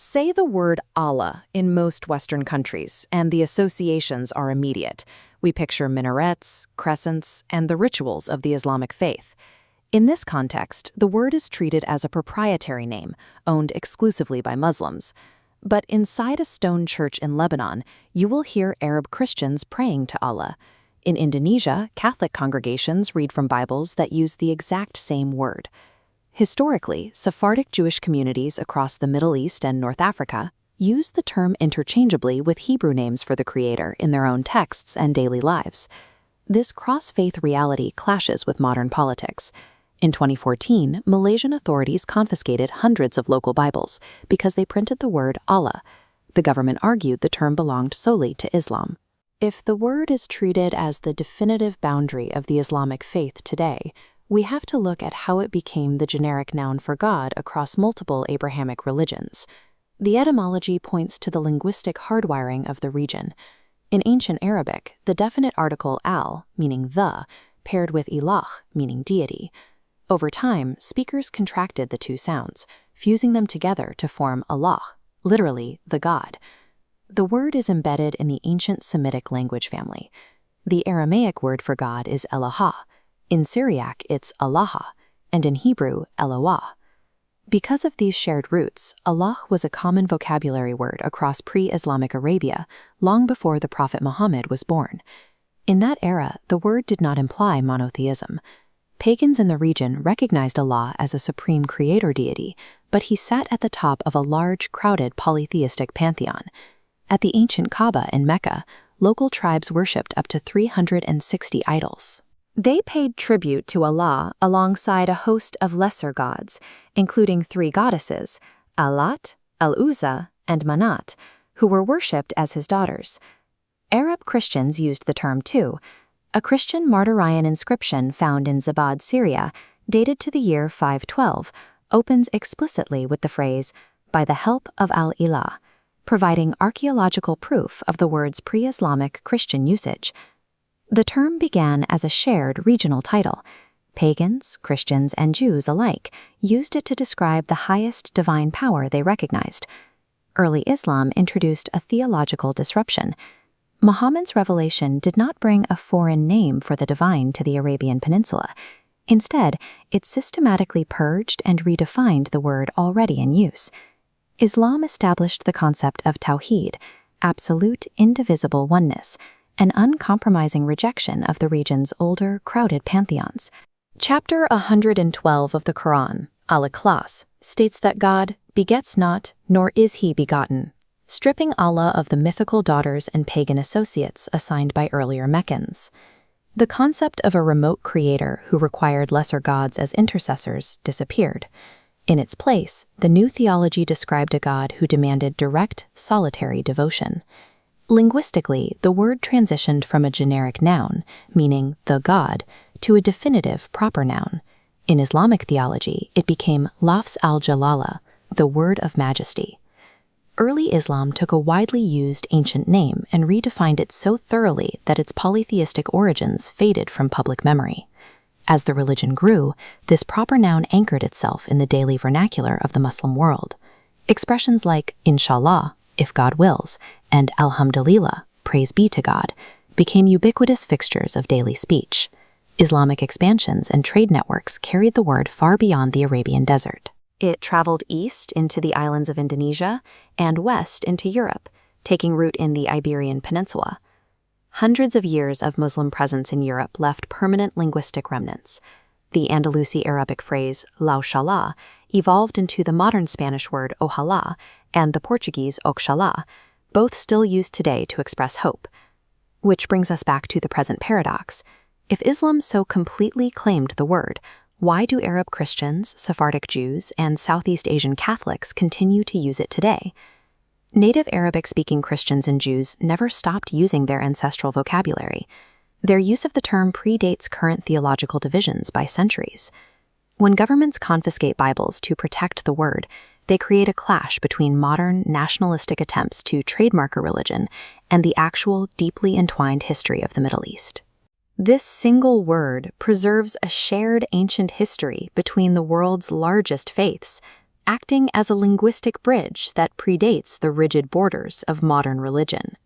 Say the word Allah in most Western countries, and the associations are immediate. We picture minarets, crescents, and the rituals of the Islamic faith. In this context, the word is treated as a proprietary name, owned exclusively by Muslims. But inside a stone church in Lebanon, you will hear Arab Christians praying to Allah. In Indonesia, Catholic congregations read from Bibles that use the exact same word. Historically, Sephardic Jewish communities across the Middle East and North Africa use the term interchangeably with Hebrew names for the Creator in their own texts and daily lives. This cross-faith reality clashes with modern politics. In 2014, Malaysian authorities confiscated hundreds of local Bibles because they printed the word Allah. The government argued the term belonged solely to Islam. If the word is treated as the definitive boundary of the Islamic faith today, we have to look at how it became the generic noun for God across multiple Abrahamic religions. The etymology points to the linguistic hardwiring of the region. In ancient Arabic, the definite article al, meaning the, paired with ilāh, meaning deity. Over time, speakers contracted the two sounds, fusing them together to form ilāh, literally the God. The word is embedded in the ancient Semitic language family. The Aramaic word for God is ʼAlāhā. In Syriac, it's ʼAlāhā, and in Hebrew, ʼElōah. Because of these shared roots, Allah was a common vocabulary word across pre-Islamic Arabia long before the Prophet Muhammad was born. In that era, the word did not imply monotheism. Pagans in the region recognized Allah as a supreme creator deity, but he sat at the top of a large, crowded polytheistic pantheon. At the ancient Kaaba in Mecca, local tribes worshipped up to 360 idols. They paid tribute to Allah alongside a host of lesser gods, including 3 goddesses, Al-lāt, Uzzá, and Manāt, who were worshipped as his daughters. Arab Christians used the term too. A Christian martyrion inscription found in Zabad, Syria, dated to the year 512, opens explicitly with the phrase, "by the help of Al-ilāh," providing archaeological proof of the word's pre-Islamic Christian usage. The term began as a shared regional title. Pagans, Christians, and Jews alike used it to describe the highest divine power they recognized. Early Islam introduced a theological disruption. Muhammad's revelation did not bring a foreign name for the divine to the Arabian Peninsula. Instead, it systematically purged and redefined the word already in use. Islam established the concept of tawhid, absolute, indivisible oneness, an uncompromising rejection of the region's older, crowded pantheons. Chapter 112 of the Quran, Al-Ikhlas, states that God begets not, nor is he begotten, stripping Allah of the mythical daughters and pagan associates assigned by earlier Meccans. The concept of a remote creator who required lesser gods as intercessors disappeared. In its place, the new theology described a God who demanded direct, solitary devotion. Linguistically, the word transitioned from a generic noun, meaning the God, to a definitive proper noun. In Islamic theology, it became lafz al-jalala, the word of majesty. Early Islam took a widely used ancient name and redefined it so thoroughly that its polytheistic origins faded from public memory. As the religion grew, this proper noun anchored itself in the daily vernacular of the Muslim world. Expressions like inshallah, if God wills, and alhamdulillah, praise be to God, became ubiquitous fixtures of daily speech. Islamic expansions and trade networks carried the word far beyond the Arabian desert. It traveled east into the islands of Indonesia and west into Europe, taking root in the Iberian Peninsula. Hundreds of years of Muslim presence in Europe left permanent linguistic remnants. The Andalusi Arabic phrase laushallah evolved into the modern Spanish word ojalá and the Portuguese oxalá, both still used today to express hope. Which brings us back to the present paradox. If Islam so completely claimed the word, why do Arab Christians, Sephardic Jews, and Southeast Asian Catholics continue to use it today? Native Arabic-speaking Christians and Jews never stopped using their ancestral vocabulary. Their use of the term predates current theological divisions by centuries. When governments confiscate Bibles to protect the word, they create a clash between modern, nationalistic attempts to trademark a religion and the actual, deeply entwined history of the Middle East. This single word preserves a shared ancient history between the world's largest faiths, acting as a linguistic bridge that predates the rigid borders of modern religion.